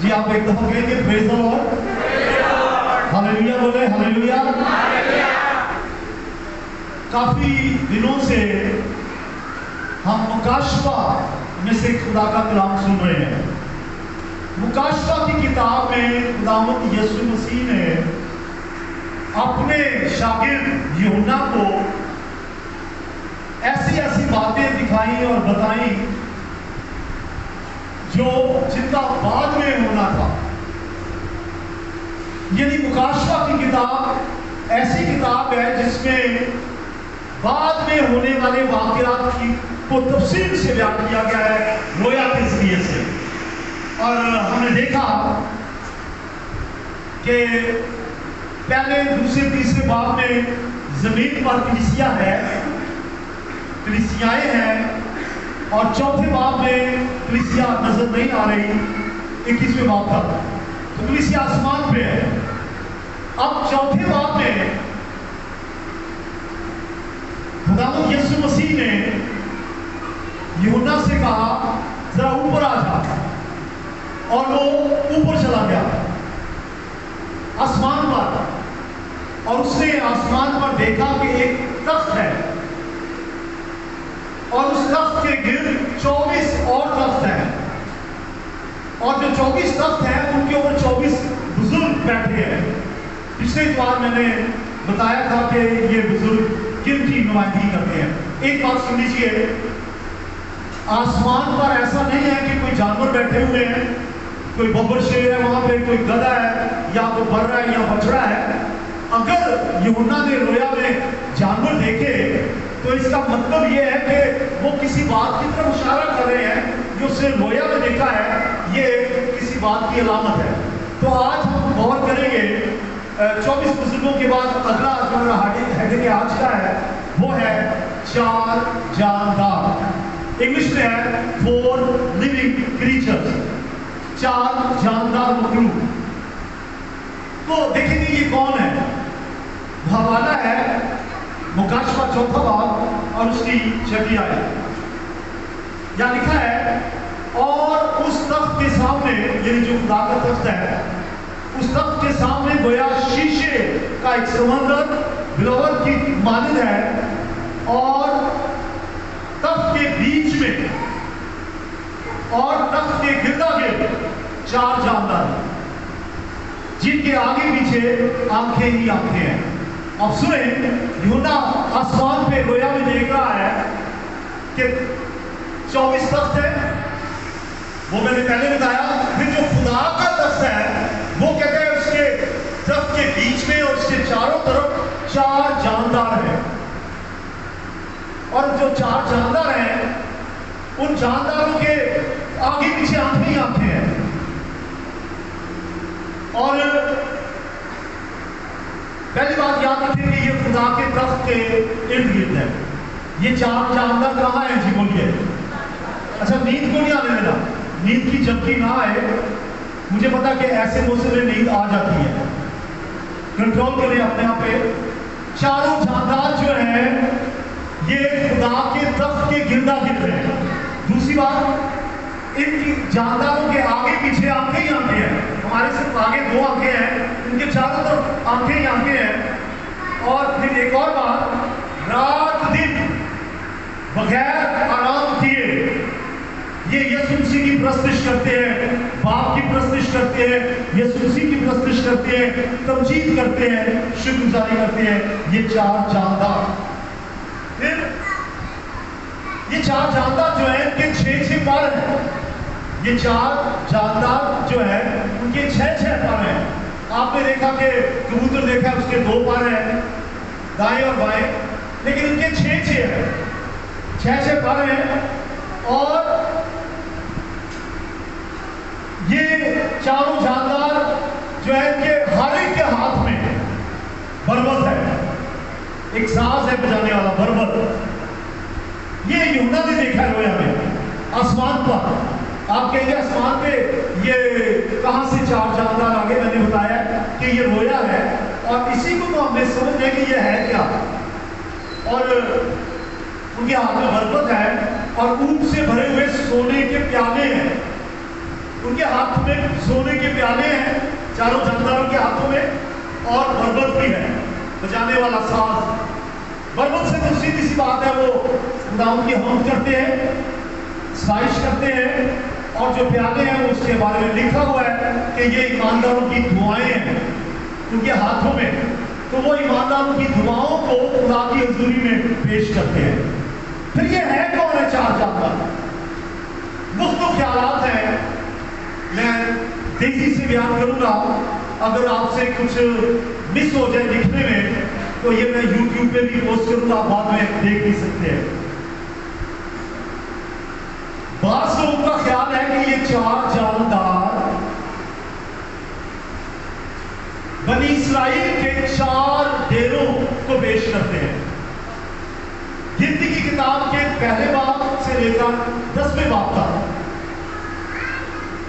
जी आप एक दफा कहेंगे प्रेज द लॉर्ड, हालेलुया बोले, हालेलुया। काफी दिनों से हम मुकाशवा में से खुदा का कलाम सुन रहे हैं। मुकाशवा की किताब में खुदावंद यीशु मसीह ने अपने शागिर्द यूहन्ना को ऐसी ऐसी बातें दिखाई और बताई जो जिनका बाद में होना था। यानी मुकाशवा की किताब ऐसी किताब है जिसमें बाद में होने वाले वाक़यात की को तफसील से बयान किया गया है रोया के जरिए से। और हमने देखा कि पहले दूसरे तीसरे बाब में जमीन पर कलीसिया है, कलीसियाएं हैं, और चौथे बाब में कलीसिया नजर नहीं आ रही 21वें बाब तक, तो कलीसिया आसमान पे है। अब चौथे बाब में खुदावंद यीशु मसीह ने यूहन्ना से कहा जरा ऊपर आ जा, और वो ऊपर चला गया आसमान पर, और उसने आसमान पर देखा कि एक तख्त है और उस तख्त के गिर्द 24 और तख्त हैं, और जो 24 तख्त हैं उनके ऊपर 24 बुजुर्ग बैठे हैं। पिछले बार मैंने बताया था कि ये बुजुर्ग किन की नुमाइंदगी करते हैं। एक बात सुन लीजिए, आसमान पर ऐसा नहीं है कि कोई जानवर बैठे हुए हैं, कोई बब्बर शेर है वहां पे, कोई गधा है, या कोई बर्रा है या बछड़ा है। अगर यूहन्ना ने रोया में जानवर देखे तो इसका मतलब ये है कि वो किसी बात की तरफ इशारा कर रहे हैं, जो उसने रोया में देखा है, ये किसी बात की अलामत है। तो आज हम गौर करेंगे 24 बुजुर्गों के बाद अगला जो मेरा हेडिंग आज का है वो है 4 जानदार। इंग्लिश में है 4 लिविंग क्रीचर्स, 4 जानदार मखलूक। तो देखेंगे ये कौन है। हवाला है मुकाशवा चौथा बाब और उसकी 6वीं आयत। यहाँ लिखा है, और उस तख्त के सामने, यानी जो खुदा का तख्त है, उस तख्त के सामने गोया शीशे का एक समंदर बिलौर की मानद है, और तख्त के बीच में और तख्त के गिर्दागिर्द 4 जानदार जिनके आगे पीछे आंखें ही आंखें हैं। अब सुने, यूहन्ना आसमान पे गोया में देख रहा है कि 24 तख्त है, वो मैंने पहले बताया। फिर जो खुदा का तख्त है वो कहते हैं उसके तख्त के बीच में और उसके चारों तरफ 4 जानदार हैं, और जो 4 जानदार हैं उन जानदारों के आगे पीछे आंखें ही आंखें हैं। और पहली बात याद रखें कि ये खुदा के तख्त के इर्द गिर्द है। ये 4 जानदार कहाँ हैं जी, बोलिए। अच्छा, नींद को नहीं आने देना, नींद की झपकी ना आए। मुझे पता कि ऐसे मौसम में नींद आ जाती है, कंट्रोल करें अपने आप पे। चारों जानदार जो हैं ये खुदा के तख्त के गिर्दा गिर्द हैं। दूसरी बात, इनकी जानदारों के आगे पीछे आंखें ही आंखें हैं। हमारे सिर्फ आगे 2 आंखें हैं, इनके चारों तरफ आंखें ही आंखें हैं। और फिर एक और बात, रात दिन बगैर आराम किए ये यीशु मसीह की प्रस्तुति करते हैं, बाप की प्रस्तुति करते हैं, यीशु मसीह की प्रस्तुति करते हैं, तमजीद करते हैं, शुक्रगुजारी करते हैं। ये 4 जानदार, फिर ये 4 जानदार जो है इनके 6-6 पर हैं। ये 4 जानदार जो है उनके 6-6 पर हैं। आपने देखा कि कबूतर देखा उसके 2 पर हैं, दाएं और बाएं, लेकिन उनके 6-6 हैं, 6-6 पर हैं। और ये चारों जानदार जो है इनके हर एक के हाथ में बरबत है, एक साज है बजाने वाला बरबत। ये यूहन्ना ने देखा है रोया में आसमान पर। आप कहेंगे आसमान पे ये कहां से 4 जानदार आगे? मैंने बताया कि ये रोया है, और इसी को तो हमने समझ लिया कि ये है क्या। और उनके हाथ में बरबत है और ऊंट से भरे हुए सोने के प्याले हैं। उनके हाथ में सोने के प्याले हैं, चारों जानदारों के हाथों में, और बरबत भी है, बजाने वाला साज। बरबत से तो सीधी सी बात है, वो खुदावंद की हम्द करते हैं, साइश करते हैं, और जो प्याले हैं उसके बारे में लिखा हुआ है कि ये ईमानदारों की दुआएं हैं उनके हाथों में। तो वो ईमानदारों की दुआओं को खुदा की हुजूरी में पेश करते हैं। फिर ये है कौन है चार जानदार? मुख्तलिफ ख्यालात हैं, मैं तेजी से बयान करूंगा। अगर आपसे कुछ मिस हो जाए लिखने में तो ये मैं YouTube पे भी पोस्ट करूंगा, आप बाद में देख भी सकते हैं। बास लोगों का ख्याल है कि ये चार जानदार बनी इस्राइल के चार डेरों को पेश करते हैं। गिनती की किताब के पहले बाब से लेकर 10वें बाब तक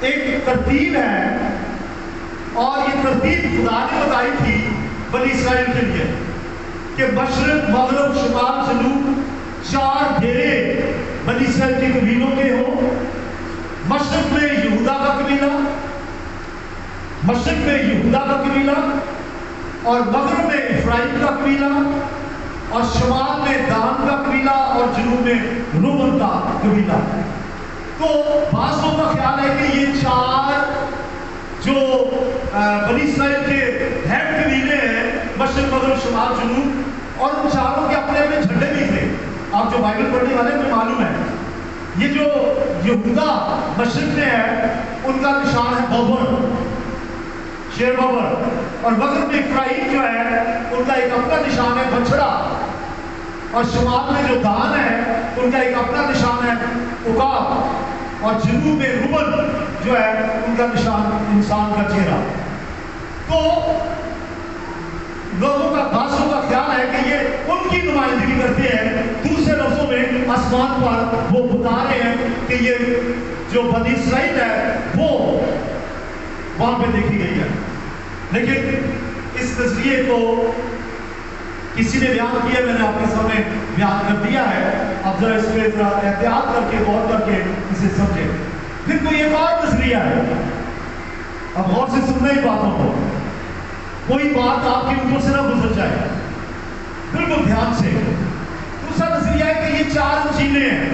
एक तरतीब है, और ये तरतीब खुदा ने बताई थी बनी इस्राइल के लिए कि मशरिक, मगरब, शुमाल, जनूब चार डेरे बनी इस्राइल के कबीलों के हो। मशरिक में यहूदा का कबीला, मशरिक में यहूदा का कबीला, और मगरब में इफ्राइम का कबीला, और शुमाल में दान का कबीला, और जनूब में रूबन का कबीला। तो बासों का ख्याल है कि ये चार जो बनी इस्राइल के हेड कबीले हैं, मशरिक, मगरब, शुमाल, जनूब, और उन चारों के अपने अपने झंडे भी थे। आप जो बाइबल पढ़ने वाले हैं मालूम है, ये जो यहूदा मशरिक में है उनका निशान है बबर, शेर बबर, और मगरब में इफ्राइम जो है उनका एक अपना निशान है बछड़ा, और शुमाल में जो दान है उनका एक अपना निशान है उकाब, और जनूब में रूबन जो है उनका निशान इंसान का चेहरा। तो लोगों का, बासों का ख्याल है कि ये उनकी नुमाइंदगी करते हैं। दूसरे लफ्जों में आसमान पर वो बता रहे हैं कि ये जो बनी इस्राइल है वो वहां पे देखी गई है। लेकिन इस नजरिए को किसी ने बयान किया, मैंने आपके सामने बयान कर दिया है। अब जरा इस पे जरा एहतियात करके, गौर करके इसे समझे। फिर कोई एक और नजरिया है, अब गौर से सुनना ही बातों को, कोई बात आपके ऊपर से ना गुजर जाए, बिल्कुल ध्यान से। दूसरा नजरिया है कि ये चार इंजीलें हैं,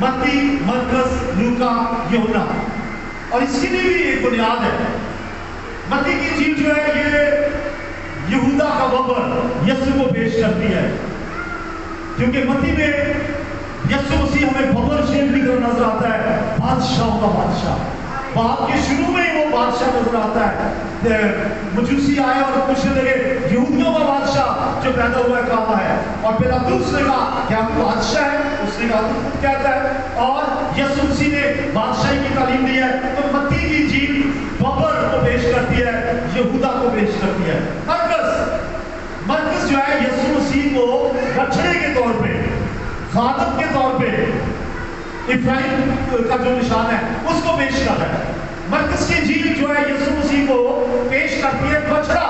मत्ती, मरकस, लूका, यूहन्ना, और इसकी भी एक बुनियाद है। मत्ती की इंजील जो है ये यहूदा का बबर यीशु को पेश करती है, क्योंकि मत्ती में यीशु मसीह हमें बबर शेर की तरह नजर आता है, बादशाहों का बादशाह। बाप के शुरू में ही वो बादशाह नजर आता है। मजूसी आए और पूछने लगे यहूदियों का बादशाह जो पैदा हुआ है कहाँ है, और पिलातुस ने कहा क्या वो बादशाह है? उसने कहा तू खुद कहता है, और यीशु मसीह ने बादशाही की तालीम दी है। तो मत्ती की इंजील बबर को पेश करती है, यहूदा को पेश करती है। मरकस जो है यीशु मसीह को बछड़े के तौर पे, खादम के तौर पे, इफ्राइम का जो निशान है उसको पेश कर रहा है। मरकस की इंजील जो है यीशु मसीह को पेश करती है बछड़ा।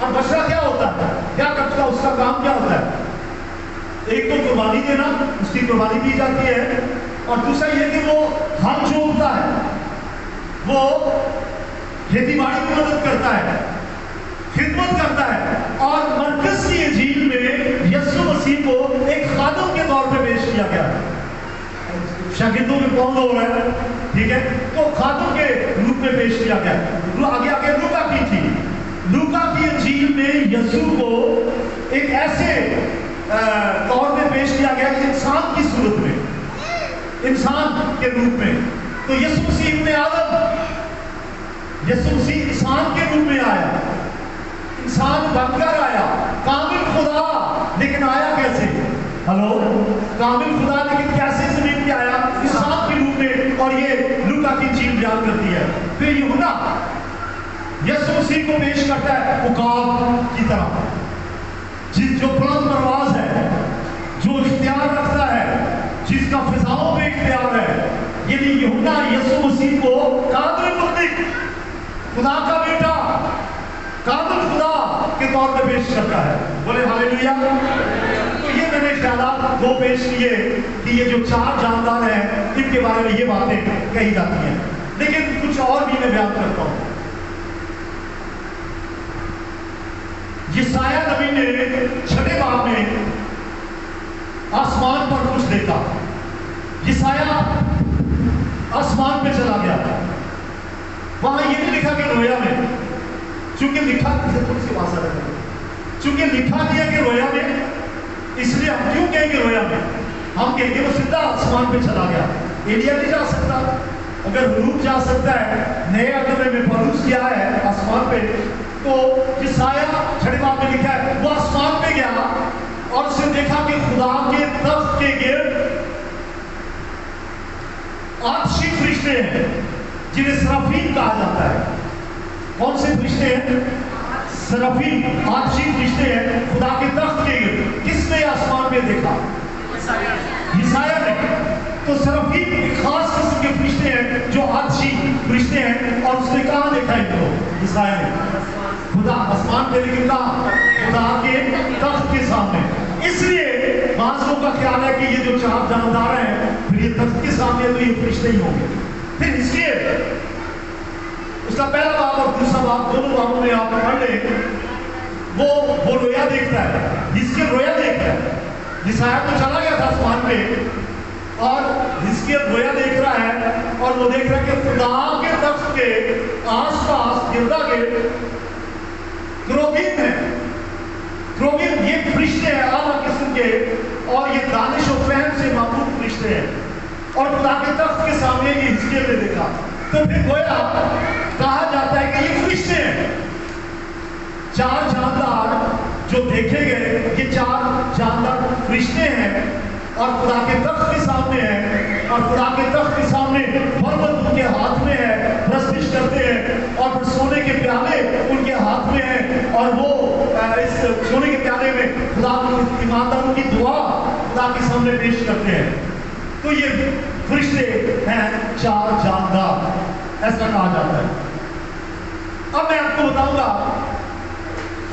और बछड़ा क्या होता है, क्या करता है, उसका काम क्या होता है? एक तो कुर्बानी देना, उसकी कुर्बानी दी जाती है, और दूसरा ये कि वो हल जोतता है, वो खेती बाड़ी में मदद करता है, खिदमत करता है। और मरकस की इंजील में यीशु मसीह को एक खादम के तौर पे पेश किया गया है। शागिर्दों में कौन हो रहा है, ठीक है, तो खादम के रूप में पेश किया गया। आगे लूका की थी, लूका की इंजील में यीशु को एक ऐसे तौर में पेश किया गया कि इंसान की सूरत में, इंसान के रूप में। तो यीशु मसीह इब्ने आदम, यीशु मसीह इंसान के रूप में आया, इंसान बनकर आया, कामिल खुदा, लेकिन आया कैसे? हेलो, कामिल खुदा लेकिन कैसे जमीन पे आया? इंसान के रूप में। और ये लूका की इंजील बयान करती है। फिर यूहन्ना यीशु मसीह को पेश करता है उकाब की तरह, जो बुलंद परवाज है, जो इख्तियार रखता है, जिसका फिजाओं में इख्तियार है। यानी यूहन्ना यीशु मसीह को कादिर मुत्तक, खुदा का बेटा, कामिल खुदा के तौर पे पेश करता है। बोले हालेलुया। तो ये मैंने ख्यालात वो पेश किए कि ये जो 4 जानदार हैं इनके बारे में ये बातें कही जाती हैं, लेकिन कुछ और भी मैं बयान करता हूं। यशायाह नबी ने 6वें बाब में आसमान पर कुछ देखा। यशायाह आसमान पे चला गया, वहां ये नहीं लिखा कि रोया में, चूंकि लिखा थोड़ी सी भाषा है, चूंकि लिखा दिया कि रोया में, इसलिए हम क्यों कहेंगे रोया में, हम कहेंगे वो सीधा आसमान पे चला गया। एलिया नहीं जा सकता, अगर रूप जा सकता है, नए अध्याय में पौलुस किया है आसमान पे, तो यशायाह 6वें बाब में लिखा है वो आसमान पे गया और उसने देखा कि खुदा के तख्त के गिर्द 8 फरिश्ते हैं जिन्हें सराफीम कहा जाता है। कौन से फरिश्ते हैं? सराफीम, 8 फरिश्ते हैं खुदा के तख्त के गिर्द। किसने आसमान पे देखा? यशायाह ने। तो सराफीम एक खास किस्म के फरिश्ते हैं जो 8 फरिश्ते हैं, और उसने कहाँ देखा इनको? यशायाह ने खुदा आसमान पे, लेकिन कहाँ? खुदा के तख्त के सामने। इसलिए बाज़ों का ख्याल है कि ये जो 4 जानदार हैं, फिर ये तख्त के सामने तो ये फरिश्ते ही होंगे। फिर इसलिए उसका पहला बाब और दूसरा बाब, दोनों बाबों में आप पढ़ ले, वो रोया देखता है, जिसके रोया देखता है। यशायाह तो चला गया था आसमान पे, और जिसके रोया देख रहा है, और वो देख रहा है कि खुदा के तख्त के आसपास गिरदा के क्रोबिन है। क्रोबिन ये फरिश्ते हैं आला किस्म के, और ये दानिश और फहम से मामूल फरिश्ते हैं, और खुदा के तख्त के सामने ये हिजकिय्याह ने देखा। तो फिर गोया कहा जाता है कि ये फरिश्ते हैं। 4 जानदार जो देखे गए, ये 4 जानदार फरिश्ते हैं, और खुदा के तख्त के सामने है, और खुदा के तख्त के सामने पर्वत उनके हाथ में है, प्रस्तुत करते हैं, और फिर सोने के प्याले उनके हाथ में है, और वो इस सोने के प्याले में खुदा की ईमानदारों की दुआ खुदा के सामने पेश करते हैं। तो ये फरिश्ते हैं 4 जानदार, ऐसा कहा जाता है। अब मैं आपको बताऊंगा,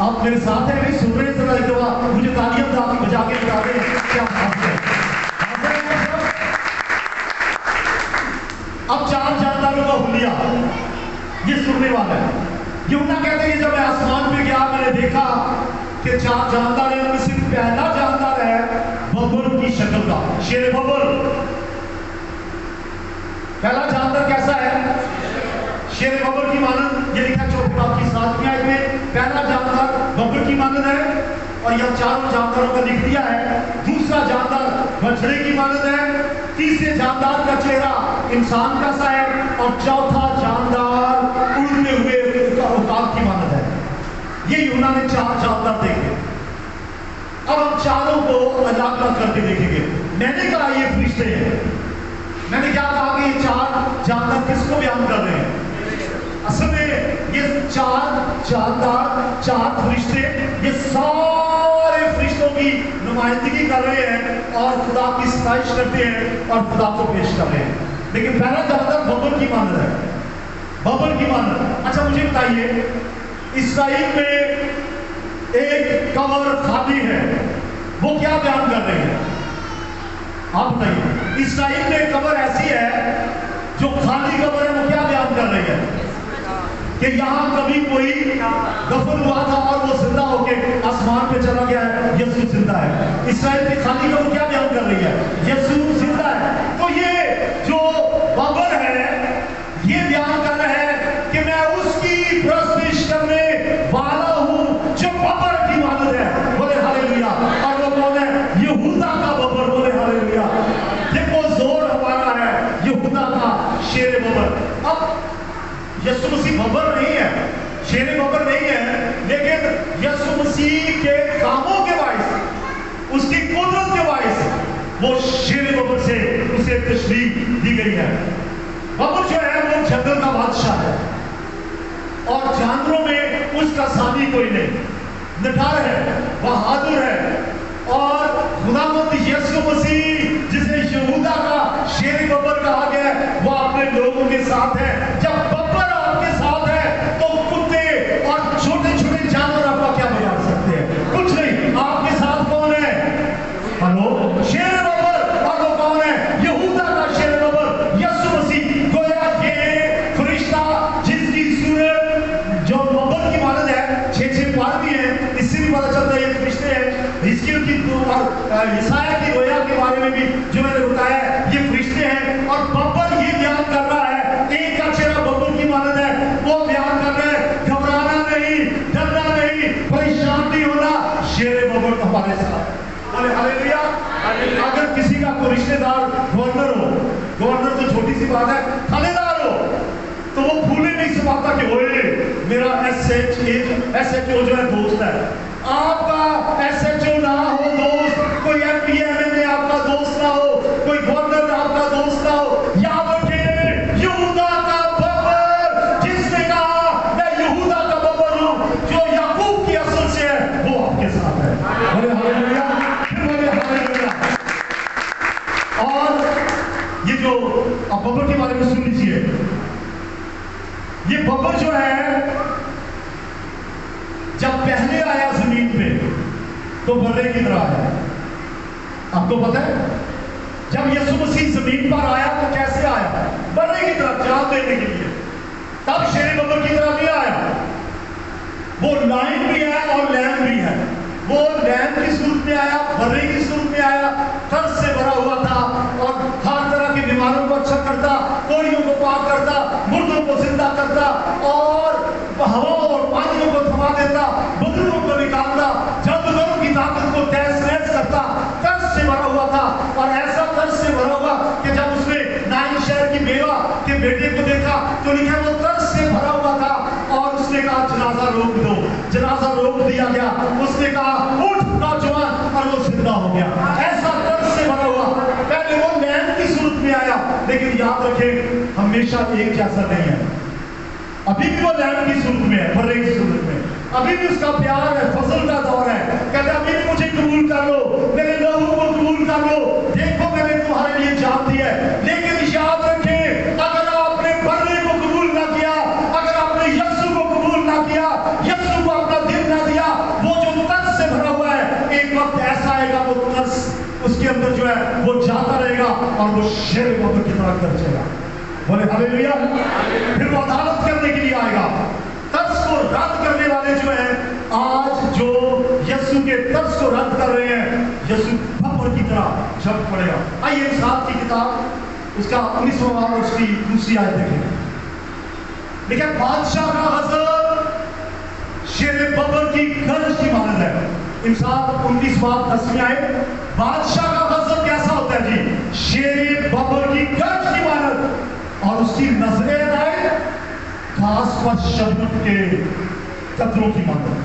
आप मेरे साथ हैं, नहीं सुन रहे हैं? एक दफा मुझे तालियां बजा के बता दें क्या बात है। अब 4 जानदारों का हुलिया ये सुनने वाला है। यूहन्ना कहते हैं कि जब मैं आसमान पे गया, मैंने देखा कि 4 जानदार हैं, उनमें सिर्फ पहला जानदार है बबल की शक्ल का, शेर बबल। पहला जानदार कैसा है? शेर बबल की मानद, ये लिखा 4 बाब की 7वीं आयत में, पहला जानदार बबल की मानद है, और यह 4 जानदारों का लिख दिया है। दूसरा जानदार बछड़े की मानद है, तीसरे जानदार का चेहरा इंसान का सा है, और चौथा जानदार उड़ते हुए उकाब की मानद है। ये यूहन्ना ने 4 जानदार देखे। अब हम चारों को अलग अलग करके देखेंगे। मैंने कहा ये फरिश्ते हैं, मैंने क्या कहा कि ये 4 जानदार किसको बयान कर रहे हैं? असल में ये 4 जानदार, 4 फरिश्ते, ये सारे फरिश्तों की नुमाइंदगी कर रहे हैं, और खुदा की सताइश करते हैं, और खुदा को पेश कर रहे हैं। लेकिन पहला जानदार बबल की मानद है, बबल की मानद। अच्छा मुझे बताइए, इस्राइल में एक कब्र खाली है, वो क्या बयान कर रहे हैं? आप बताइए। इस्राइल में एक कब्र ऐसी है जो खाली कब्र है, वो क्या बयान कर रही है? कि यहाँ कभी कोई दफन हुआ था और वो जिंदा होके आसमान पे चला गया है, यीशु जिंदा है। इस्राइल की खाली कब्र क्या बयान कर रही है? यीशु जिंदा है। तो ये जो बबल है, ये बयान कर रहा है कि मैं उसकी प्रस्तुति करने वाला हूँ जो बबल की मानद है। बोले हालेलुया। और वो कौन है? यहूदा का बबल। बोले हालेलुया। देखो जोर हमारा है यहूदा का शेर बबल। अब यीशु मसीह बबल नहीं है, शेर बबल नहीं है, लेकिन यीशु मसीह के कामों के बाइस, उसकी कुदरत के बाइस वो शेर बबल से उसे तशरीफ दी गई है। बबल जो है वो जंगल का बादशाह है, और जानवरों में उसका साथी कोई नहीं, निठार है, बहादुर है। और खुदावंद यीशु मसीह जिसे यहूदा का शेर बबल कहा गया है, वो अपने लोगों के साथ है। जब बबल आपके साथ है तो कुत्ते और छोटे छोटे जानवर आपका क्या बिगाड़ सकते हैं? कुछ नहीं। आपके साथ कौन है? हेलो, रिश्तेदार गवर्नर हो, गवर्नर तो छोटी सी बात है, थानेदार हो, तो वो भूले नहीं से पाता कि ओए मेरा SHO जो है दोस्त है। आपका SHO ना हो दोस्त, कोई MP MLA आपका दोस्त ना हो, कोई गवर्नर आपका दोस्त ना हो, याद रखें यहूदा का बबर, जिसने कहा मैं यहूदा का बबर हूं, जो याकूब की असल से है, वो आपके साथ है। बोले हालेलुया, बोले हालेलुया। और ये जो आप बबर के बारे में सुन लीजिए, ये बबर जो है जब पहले आया जमीन पे तो बर्रे की तरह आया। आपको पता है जब यीशु मसीह जमीन पर आया तो कैसे आया? बर्रे की तरह, जान देने के लिए। तब शेर बबर की तरह भी आया। वो लाइन भी है और लैम भी है। वो लैम की सूरत में आया, बर्रे की सूरत में आया, तरस से भरा हुआ था और हर तरह के बीमारों को अच्छा करता, कोड़ियों को पाक करता, मुर्दों को जिंदा करता और हवा और पानियों को थमा देता, बदलूं को निकालता, जानवरों की ताकत को तहस नहस करता। तरस से भरा हुआ था और ऐसा तरस से भरा हुआ कि जब उसने नाइन शहर की बेवा के बेटे को देखा तो लिखा वो तरस से भरा हुआ था और उसने कहा जनाजा रोक दो। जनाजा रोक दिया गया। उसने कहा उठ नौजवान, और वो जिंदा हो गया। ऐसा तरस से भरा हुआ। पहले वो लैम की सूरत में आया, लेकिन याद रखें हमेशा एक जैसा नहीं है। अभी भी वो लैम की सूरत में है, बर्रे की सूरत में। अभी भी उसका प्यार है, फसल का दौर है। कहता अभी भी मुझे कबूल कर लो, मेरे लहू को कबूल कर लो, देखो मैंने तुम्हारे लिए जान दी है। लेकिन याद रखें अगर आपने बर्रे को कबूल ना किया, अगर आपने यीशु को कबूल ना किया, यीशु को अपना दिल ना दिया, वो जो तरस से भरा हुआ है, एक वक्त ऐसा आएगा वो तरस उसके अंदर जो है वो जाता रहेगा और वो शेर बबर की तरह गरजेगा। बोले हालेलुया। फिर वो अदालत करने के लिए आएगा। तरस को रद्द करने वाले जो है, आज जो यीशु के तरस को रद्द कर रहे हैं, यीशु बबर की तरह जब पड़ेगा। आइए इंसाफ की किताब उसका 19वां बाब और उसकी दूसरी आयत देखें। देखिए बादशाह का हज़र शेर बबर की गर्ज की मानद है। इंसाफ 19 बाब 10 आए। बादशाह का हज़र कैसा होता है जी? शेर बबर की गर्ज की मानद और उसकी नजरें आए घास पर शबनम के कतरों की मानद।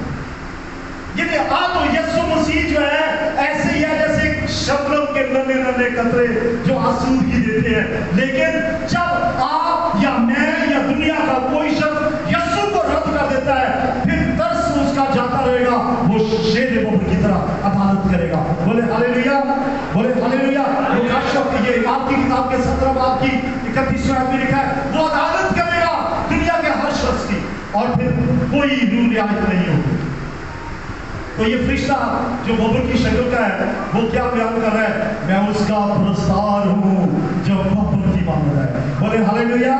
ये आप यीशु मसीह जो है ऐसे ही है जैसे शबनम के नन्हे नन्हे कतरे जो आसूदगी देते हैं। लेकिन जब आप या मैं या दुनिया का कोई शख्स यीशु को रद्द कर देता है, फिर तरस उसका जाता रहेगा, वो शेर बबर की तरह अदालत करेगा। बोले हालेलुया, बोले हालेलुया। ये आपकी किताब के 17 बाब की 31वां आयत में लिखा है वो अदालत करेगा दुनिया के हर शख्स की और फिर कोई रूह रियायत नहीं होगी। तो ये फरिश्ता जो बबर की शक्ल का है वो क्या बयान कर रहा है? मैं उसका पुरस्कार हूं जो बबर की मानद है। बोले हालेलुया।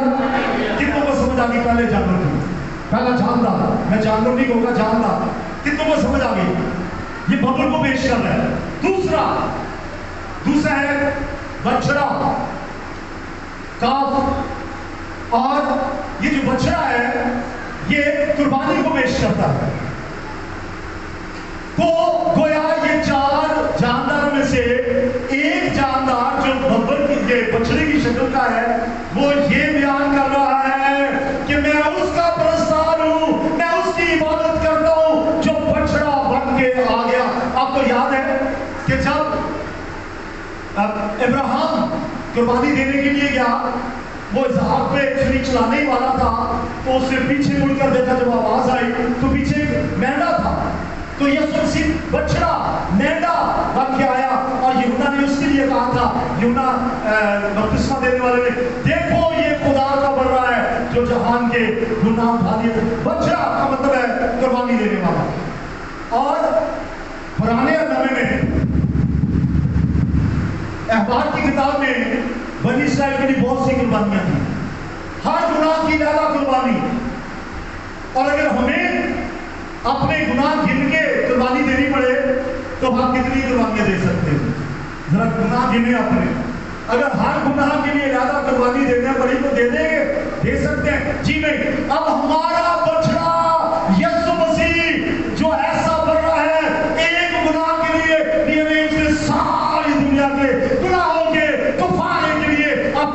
कितनों को समझ आ गई? पहले जानवर थी, पहला जानदार, मैं जानवर नहीं कहूंगा जानदार। कितनों को समझ आ गई? ये बबर को पेश कर रहा है। दूसरा है बछड़ा काफ, और ये जो बछड़ा है ये कुर्बानी को पेश करता है। तो गोया ये 4 जानदारों में से एक जानदार जो बबर की बछड़े की शक्ल का है, वो ये बयान कर रहा है कि मैं उसका पुरस्कार हूं, मैं उसकी इबादत करता हूं जो बछड़ा बन के आ गया। आपको याद है कि जब अब्राहम कुर्बानी देने के लिए गया, वो इसहाक पे छुरी चलाने ही वाला था, तो उसने पीछे मुड़कर देखा, जब आवाज आई तो पीछे मेंढा था। तो यीशु मसीह बछड़ा मेंढा बन के आया और यूहन्ना ने उसके लिए कहा था, यूहन्ना बपतिस्मा देने वाले ने, देखो ये खुदा का बर्रा है जो जहान के गुनाह उठा लिए। बछड़ा का मतलब है कुर्बानी देने वाला। और पुराने नवे में अहबार की किताब में बनी इस्राएल के लिए बहुत सी कुर्बानियां थी, हर गुनाह की ज्यादा कुर्बानी। और अगर हमें अपने गुनाह गिन के कुर्बानी देनी पड़े तो हम कितनी कुर्बानियां दे सकते हैं? जरा गुनाह गिने अपने। अगर हर गुनाह के लिए ज्यादा कुर्बानी देना पड़ी तो दे देंगे, दे सकते हैं जी नहीं। अब हमारा बछड़ा यीशु मसीह जो ऐसा बन रहा है, एक गुनाह के लिए सारी दुनिया के गुनाहों के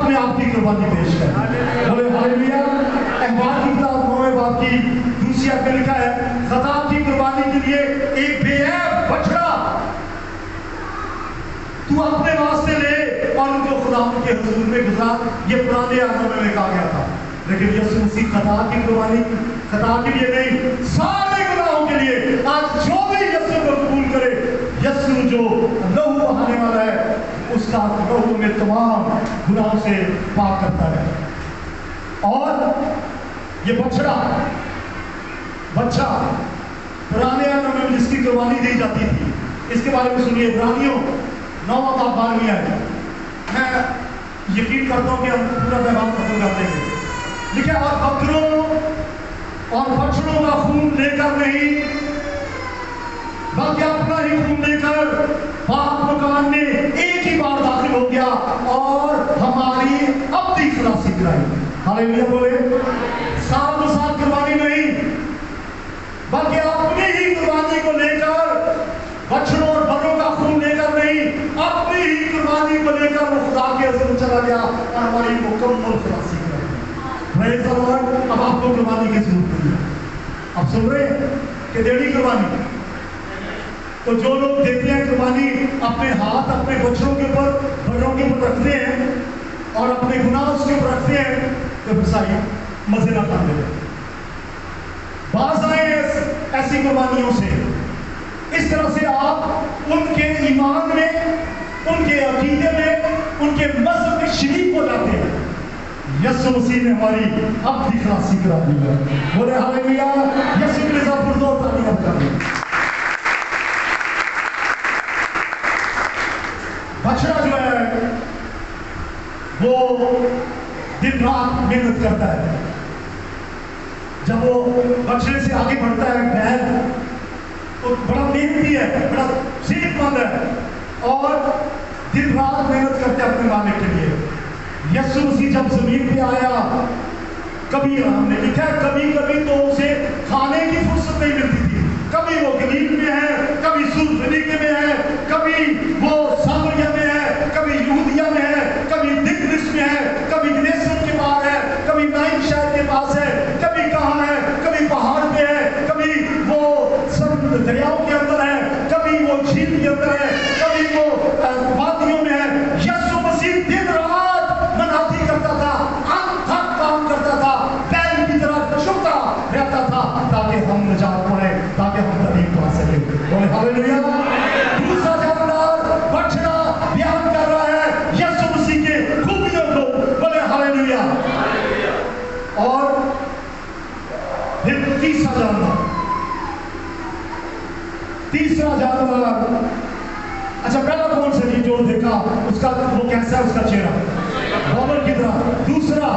अपने आप की कुर्बानी पेश करें। बोले हालेलुया। अहबार की किताब 9वें बाब की दूसरी आयत में लिखा है, खता की कुर्बानी के लिए एक बेऐब बछड़ा तू अपने वास्ते ले और उनको खुदा के हुजूर में गुजार। ये पुराने आदमों में कहा गया था, लेकिन यीशु मसीह खता की कुर्बानी, खता के लिए नहीं, सारे गुनाहों के लिए। आज जो भी यीशु को कबूल करे, यीशु जो लहू बहाने वाला है, उसका लहू में तमाम गुनाहों से पाक करता है। और ये बछड़ा बच्चा पुराने आदमों में जिसकी कुर्बानी दी जाती थी, इसके बारे में सुनिए। इब्रानियों 9वां बाब 12वीं आयत। मैं यकीन करता हूं कि हम पूरा पैगाम खत्म कर देंगे। लिखा, और बकरों और बछड़ों का खून लेकर नहीं, बल्कि अपना ही खून लेकर पाक मकान में एक ही बार दाखिल हो गया और हमारी अपनी खलासी कराई। हालेलुया बोले। साथ साथ कुर्बानी नहीं, बल्कि अपनी ही कुर्बानी को लेकर, बछड़ों और बकरों का खून लेकर नहीं, अपनी ही कुर्बानी को लेकर वो खुदा के हज़ूर चला गया और हमारी मुकम्मल खलासी कराई। Praise the Lord. अब आपको कुर्बानी की जरूरत नहीं है। आप सुन रहे हैं कि देनी कुर्बानी, तो जो लोग देते हैं कुर्बानी, अपने हाथ अपने बच्चों के ऊपर, बड़ों के ऊपर रखते हैं और अपने गुनाह उसके ऊपर रखते हैं, तो फिर सारी मजे ना खाते हैं। बाज आए ऐसी कुर्बानियों से। इस तरह से आप उनके ईमान में, उनके अकीदे में, उनके मज़हब में शरीक हो जाते हैं। यीशु मसीह ने हमारी अपनी खलासी करा दी है। बोले हालेलुया। यीशु के लिए ज़बरदस्त तालियां बजाएं। बछड़ा जो है वो दिन रात मेहनत करता है। जब वो बछड़े से आगे बढ़ता है, बैल तो बड़ा मेहनती है, बड़ा सेहतमंद है और दिन रात मेहनत करते हैं अपने मालिक के लिए। यीशु मसीह जब जमीन पे आया, कभी हमने लिखा है कभी कभी तो उसे खाने की फुर्सत नहीं मिलती थी। कभी वो गलील में है, कभी सुल्फिनिके में है, कभी वो सामरिया में है, कभी यहूदिया में है, कभी दिग्रिस में है, कभी गनेसरत के पास है, कभी नाइन शहर के पास है, कभी कहाँ है, कभी पहाड़ पे है, कभी वो सब दरियाओं के अंदर है, कभी वो झील के अंदर है, कभी वो वादियों में है। यीशु मसीह दिन रात मनाती करता था, अनथक काम करता था, बैल की तरह चुपता रहता था ताकि हम निजात पाए, ताकि हम तकलीफ पा सके। बोले हालेलुया। दूसरा जानदार बछड़ा बयान कर रहा है यीशु मसीह के खूबियों को। बोले हालेलुया। और फिर तीसरा जानदार, अच्छा पहला कौन सा जो देखा उसका वो कैसा है, उसका चेहरा बॉलर की तरह, दूसरा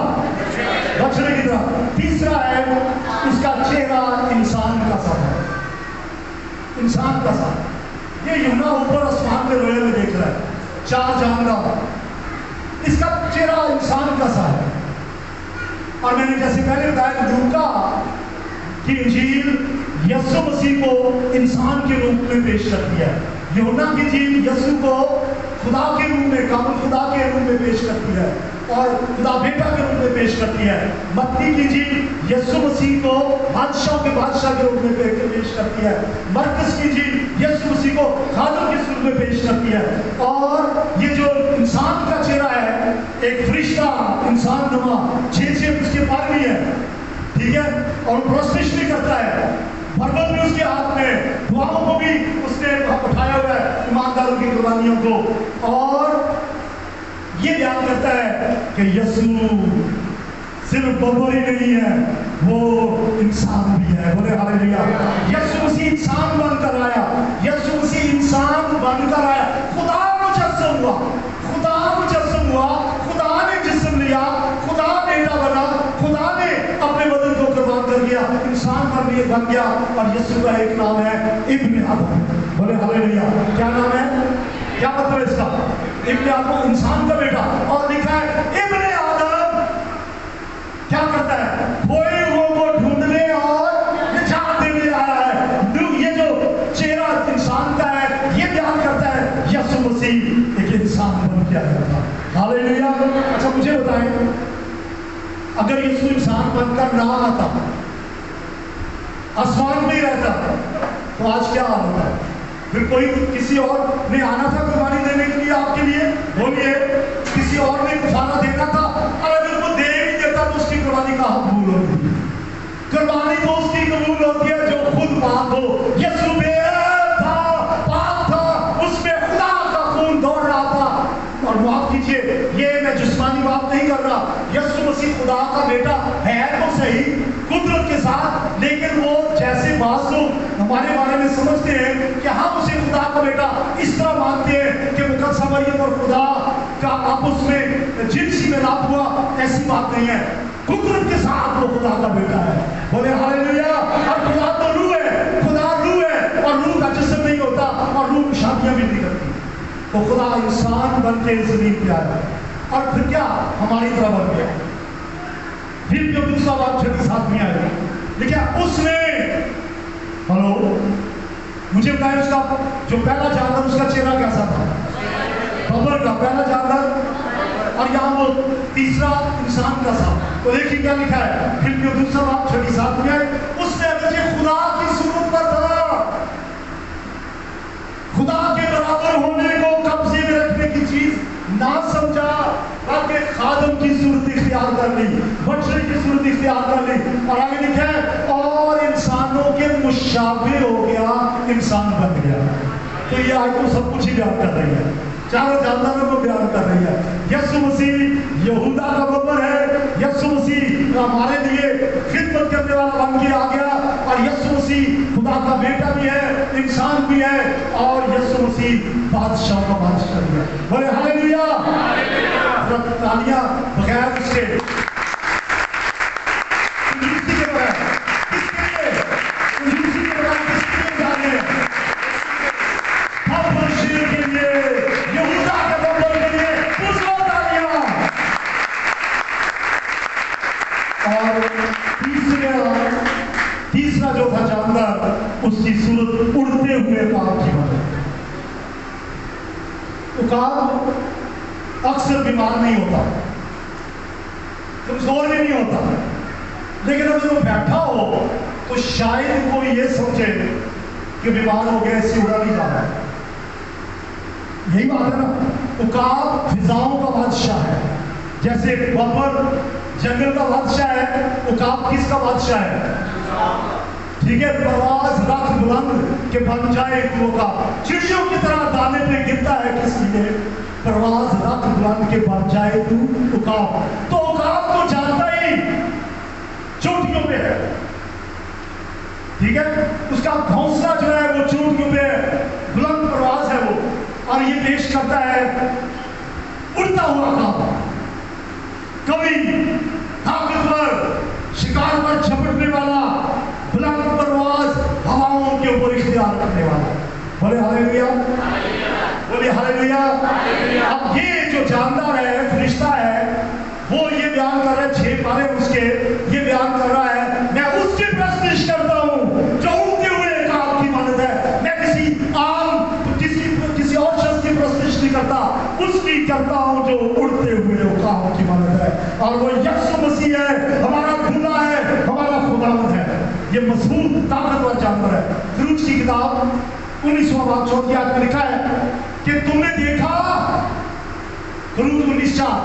बछड़े की तरह, तीसरा है उसका चेहरा इंसान का सा है, इंसान का सा। ये यूना ऊपर आसमान में रोए में देख रहा है, चार जानदार, इसका चेहरा इंसान का सा है। और मैंने जैसे पहले बताया, लूका की इंजील यीशु मसीह को इंसान के रूप में पेश करती है। यूहन्ना की इंजील यीशु को खुदा के रूप में, कामुल खुदा के रूप में पेश करती है और खुदा बेटा के रूप में पेश करती है। मत्ती की इंजील यीशु मसीह को बादशाह के बादशाह के रूप में पेश करती है। मरकस की इंजील यीशु मसीह को खादम के रूप में पेश करती है। और ये जो इंसान का चेहरा है, एक फरिश्ता इंसान नुमा, 6 उसके पर भी है, ठीक है, और प्रोस्टेशन भी करता है, बरबत भी उसके हाथ में, दुआओं को भी उसने उठाया हुआ है, ईमानदारों की कुर्बानियों को। और ये बयान करता है कि यीशु सिर्फ बबर ही नहीं है, वो इंसान भी है। बोले हालेलुया। यीशु मसीह इंसान बनकर आया, यीशु मसीह इंसान बनकर आया, खुदा मुजस्सम हुआ, खुदा मुजस्सम हुआ, खुदा ने जिस्म लिया, खुदा बेटा बना, खुदा ने अपने बदन को कुर्बान कर दिया, इंसान बन गया। और यीशु का एक नाम है इब्न आदम। बोले हालेलुया। क्या नाम है, क्या मतलब है इसका? इब्न आदम, इंसान का बेटा। और लिखा है इब्न आदम क्या करता है, खोए हुओं को ढूंढने और निजात देने आया है। ये जो चेहरा इंसान का है, ये बयान करता है यीशु मसीह एक इंसान बन गया है। गया था। हालेलुया। अच्छा मुझे बताएं, अगर यीशु इंसान बनकर ना आता, आसमान में ही रहता, तो आज क्या हाल होता? फिर कोई किसी और ने आना था कुर्बानी देने के लिए आपके लिए, बोलिए, किसी और ने कुफाना देना था, और अगर वो दे नहीं देता तो उसकी कुर्बानी कहाँ कबूल होती? कुर्बानी तो उसकी कबूल होती है जो खुद पाक हो। यीशु बेअब था, पाक था, उसमें खुदा का खून दौड़ रहा था। और माफ कीजिए, ये मैं जिस्मानी बात नहीं कर रहा, यीशु मसीह खुदा का बेटा है तो सही कुदरत के साथ, लेकिन वो जैसे बात लोग हमारे बारे में समझते हैं कि हम उसे खुदा का बेटा इस तरह मानते हैं कि मुकद्दस मरियम और खुदा का आपस में जिनसी मिलाप हुआ, ऐसी बात नहीं है। कुदरत के साथ वो खुदा का बेटा है। बोले हालेलुया। और खुदा तो रूह है, खुदा रूह है, और रूह का जिस्म नहीं होता, और रूह शादियां भी नहीं करती। तो खुदा इंसान बन के जमीन पे आया, और फिर क्या हमारी तरह बन गया। फिर जो दूसरा बात छठी साथ में आया, देखिए उसने, हेलो, मुझे बताया उसका जो पहला जानवर, उसका चेहरा कैसा था? बबर का पहला जानवर, और यहाँ वो तीसरा इंसान का था। तो देखिए क्या लिखा है, फिर जो दूसरा बात छठी साथ में आए, उसने अगर ये खुदा की सूरत पर था, खुदा के बराबर होने को कब्जे में रखने की चीज ना समझा, बल्कि खादम की सूरत इख्तियार कर ली, बच्चे की सूरत इख्तियार कर ली, और आगे लिखा है और इंसानों के मुशाबे हो गया, इंसान बन गया। तो ये आज तो सब कुछ ही बयान कर रही है, चारों जानदारों को बयान कर रही है। यीशु मसीह यहूदा का बब्बर है, यीशु मसीह हमारे लिए खिदमत करने वाला बन के आ गया, और यीशु मसीह खुदा का बेटा भी है, इंसान भी है, और यीशु मसीह बादशाह का बादशाह भी है। बोले हालेलुया। तालियां बगैर उसके तीसरा जो था जानवर, उसकी सूरत उड़ते हुए काब की बनी। तो काब अक्सर बीमार नहीं होता, कमजोर भी नहीं होता, लेकिन अगर वो बैठा हो तो शायद कोई ये समझे कि बीमार हो गया, इससे उड़ा नहीं जा रहा है। यही बात है ना। तो काब फिजाओं का बादशाह है, जैसे बबर जंगल का बादशाह है, उकाब किसका बादशाह है? ठीक है, परवाज रख बुलंद के बन जाए तू उकाब, चिड़ियों की तरह दाने पे गिरता है किस लिए? परवाज रख बुलंद के बन जाए तू उकाब। तो उकाब तो जानता ही चोटियों पे है, ठीक है, उसका घोंसला जो है वो चोटियों पे है, बुलंद परवाज है वो, और ये पेश करता है उड़ता हुआ काब, कवि, ताकतवर, शिकार पर झपटने वाला, बुलंद परवाज, हवाओं के ऊपर इख्तियार करने वाला। बोले हालेलुया, बोले हालेलुया। अब ये जो जानदार है, फरिश्ता है, वो ये बयान कर रहा है, 6 पारे उसके ये बयान कर रहा है, मैं उसकी प्रस्तुति करता हूँ जो उड़ते हुए काब की मानद है। मैं किसी और शख्स की प्रस्तुति नहीं करता, उसकी करता हूँ जो उड़ते हुए काब की मानद है, और वो यीशु मसीह है, हमारा खुदा है, हमारा खुदावंद है। ये मजबूत ताकतवर जानवर है। फिरूज की किताब 19वां बाब 4 आयत में लिखा है कि तुमने देखा, फिरूज 19:4,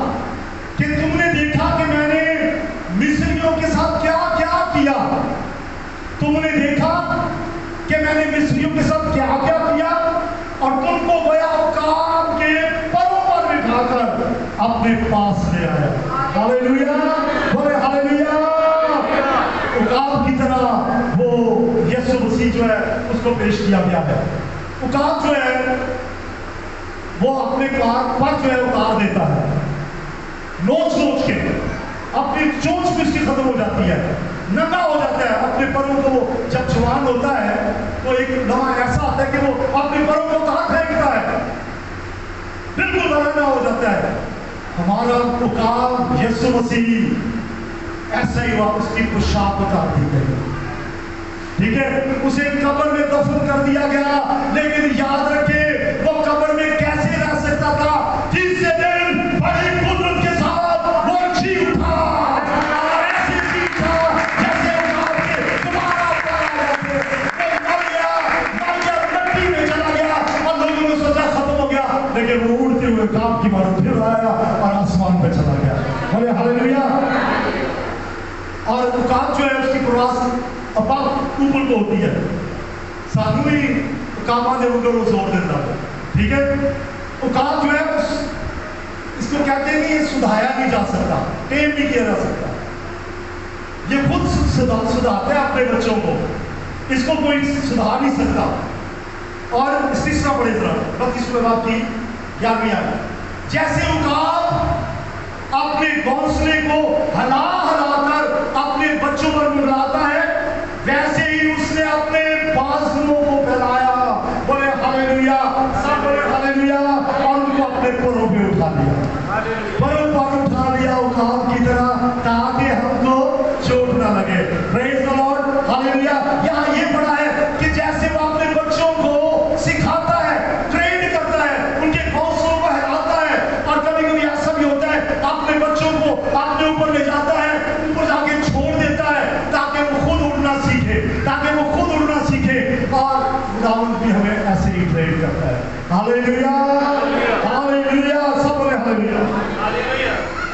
कि तुमने देखा कि मैंने मिस्रियों के साथ क्या क्या किया। तुमने देखा कि मैंने मिस्रियों के साथ क्या क्या किया, और तुमको गोया उकाब के परों पर बिठाकर अपने पास ले आया। हालेलुया, बोले हालेलुया। उकाब की तरह वो यीशु मसीह जो है उसको पेश किया गया है। उकाब जो है वो अपने पर जो है उतार देता है, नोच नोच के अपनी चोंच भी उसकी खत्म हो जाती है, नंगा हो जाता है अपने परों को। वो जब जवान होता है तो एक लम्हा ऐसा आता है कि वो अपने परों को कहाँ फेंकता है, बिल्कुल नंगा हो जाता है। हमारा उकाब यीशु मसीह ऐसा ही हुआ, उसकी पोशाक उतार दी गई, ठीक है, उसे कब्र में दफन कर दिया गया। लेकिन याद रखे वो कब्र में कैसे रह सकता था? तीसरे दिन उकाब की मानो फिर आया और आसमान पे चला गया। बोले हालेलुया। और उकाब जो है उसकी प्रवास अपा ऊपर को होती है, साधु ही उकाबा ने उनको जोर देता है, ठीक है। उकाब जो है इसको कहते हैं कि ये सुधाया नहीं जा सकता, टेम नहीं किया जा सकता, ये खुद सुधारते हैं अपने बच्चों को, इसको कोई सुधार नहीं सकता। और तीसरा पढ़े जरा 32वें बात की 11वीं आयत, जैसे उकाब अपने घोंसले को हिला हिलाकर अपने बच्चों पर मंडराता है, वैसे ही उसने अपने बाजुओं को फैलाया। बोले हालेलुया, सब बोले हालेलुया। और उनको अपने परों पे उठा लिया, परों पर उठा लिया उकाब की तरह, ताकि हमको चोट ना लगे। Praise the Lord, hallelujah. यहाँ ये पढ़ा है कि जैसे वो अपने बच्चों को सिखाता है, ट्रेन करता है, उनके घोंसलों को हिलाता है, और कभी कभी ऐसा भी होता है अपने बच्चों को अपने ऊपर ले जाता है, ऊपर जाके छोड़ देता है ताकि वो खुद उड़ना सीखे, ताकि वो खुद उड़ना सीखे। और खुदावंद भी हमें ऐसे ही ट्रेन करता है। हालेलुया, हालेलुया, सब बोले हालेलुया।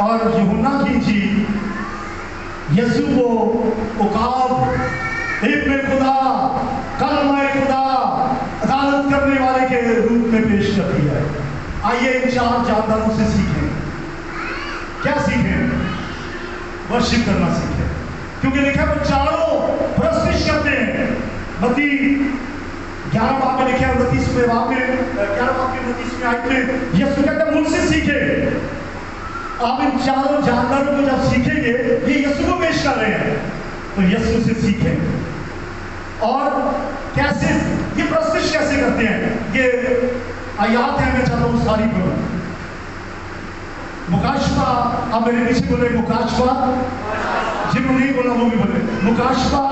और यूहन्ना की इंजील यीशु को उकाब, इब्ने खुदा, कलमे खुदा, अदालत करने वाले के रूप में पेश करती है। आइए इन चार जानदारों से सीखें। क्या सीखें? वर्शिप करना सीखें, क्योंकि लिखा है वो चारों प्रस्तुत करते हैं। मत्ती 11 बाब में लिखा है, 29वें बाब में 11 बाब के 29वें आयत में यीशु कहता है मुझसे सीखे। आप इन चारों जानदारों को जब सीखेंगे, ये यीशु को पेश कर रहे हैं, तो यीशु से सीखें। और कैसे ये प्रस्तुत कैसे करते हैं, ये आयात है, मैं चाहता हूं सारी पढ़ूं। मुकाशफा, आप मेरे पीछे बोले मुकाशफा, जिन्होंने नहीं बोला वो भी बोले मुकाशफा।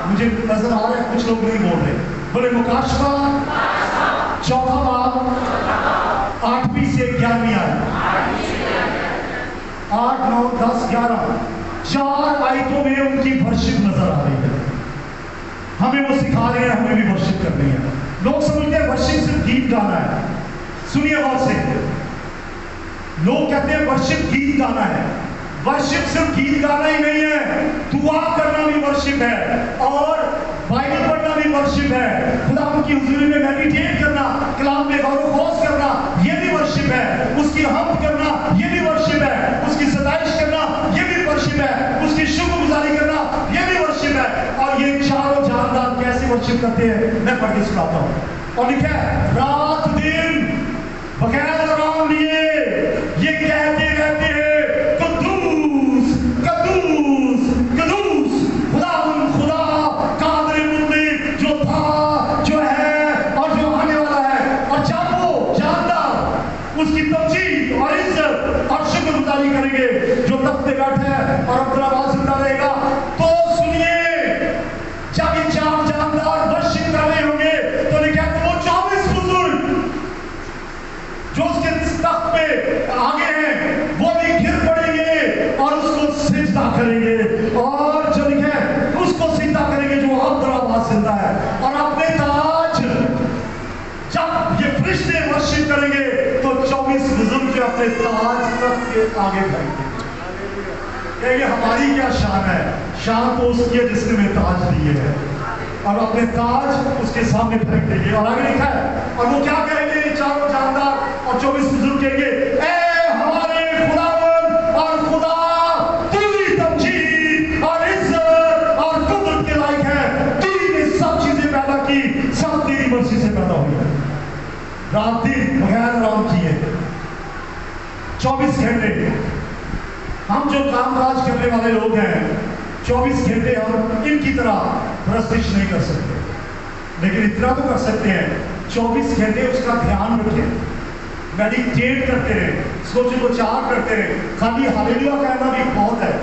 मुझे नजर आ रहा है कुछ लोग नहीं बोल रहे, बोले मुकाशफा 4 बाब 8वीं से 11वीं आयत, 8, 9, 10, 11 4 आयतों में उनकी वर्शिप नजर आ रही है। हमें वो सिखा रहे हैं, हमें भी वर्शिप करनी है। लोग समझते हैं वर्शिप सिर्फ गीत गाना है। सुनिए गौर से, लोग कहते हैं वर्शिप गीत गाना है। वर्शिप सिर्फ गीत गाना ही नहीं है, दुआ करना भी वर्शिप है, और बाइबल पढ़ना भी वर्शिप है, खुदा की हुजूरी में मेडिटेट करना, कलाम में गौर ख़ौस करना, ये भी वर्शिप है, उसकी हम्द करना, ये भी वर्शिप है, उसकी सताइश करना, ये भी वर्शिप है, उसकी शुक्रगुजारी करना, ये भी वर्शिप है। और ये चारों जानदार कैसे वर्शिप करते हैं, मैं पढ़ के सुनाता हूँ। और लिखा है रात दिन बगैर आराम लिए ये कहते रहते हैं कद्दूस कद्दूस कद्दूस खुदावंद खुदा कादिर मुतलक, जो था, जो है और जो आने वाला है। और जब वो जानदार उसकी तमजीद और इज्जत और शुक्रगुजारी करेंगे, जो तख्ते बैठे हैं और अपना आवाज जिंदा रहेगा, तो सुनिए, जब ये चार जानदार वर्शिप कर रहे होंगे, तो लिखा है वो 24 बुजुर्ग जो उसके तख्त पे आगे हैं, वो भी गिर पड़ेंगे और उसको सिजदा करेंगे। और जो लिखा है उसको सिजदा करेंगे जो आवाज जिंदा है, और अपने ताज, जब ये फरिश्ते वर्शिप करेंगे तो 24 बुजुर्ग जो अपने ताज तख्त के आगे करेंगे। ये हमारी क्या शान है? शान तो उसकी है जिसने हमें ताज दिए है, और अपने ताज उसके सामने फेंक देंगे। और आगे लिखा है, और वो क्या कहेंगे, चारों जानदार और 24 बुजुर्ग कहेंगे, ए हमारे खुदावंद और खुदा, तेरी तमजीद और इज्जत और कुदरत के लायक है, तूने सब चीजें पैदा की, सब तेरी मर्जी से पैदा हुई है। रात दिन बगैर आराम किए 24 घंटे हम जो काम काज करने वाले लोग हैं, 24 घंटे हम इनकी तरह प्रस्तुत नहीं कर सकते, लेकिन इतना तो कर सकते हैं 24 घंटे उसका ध्यान रखें, मेडिटेट करते रहे, सोच विचार करते रहे। खाली हालेलुया कहना भी बहुत है।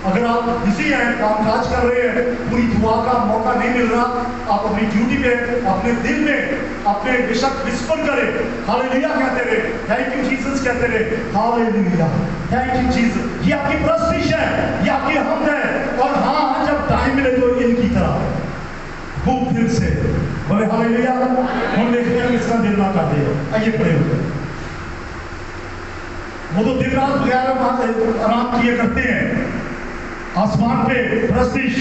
अगर आप बिजी हैं, काम काज कर रहे हैं, पूरी दुआ का मौका नहीं मिल रहा, आप अपनी ड्यूटी पे अपने दिल में अपने बेशक विस्पर करें, हालेलुया कहते रहे, थैंक यू जीसस कहते रहे, हालेलुया, थैंक यू जीसस। ये आपकी प्रस्तिश है, ये आपकी हमद है। और हाँ, जब टाइम मिले तो इनकी तरह खूब दिल से बोले हालेलुया। हम देखते हैं इसका दिल ना कर दे। आइए पढ़े हुए وہ تو دن رات بغیر آرام کیے کرتے ہیں آسمان پہ پرستش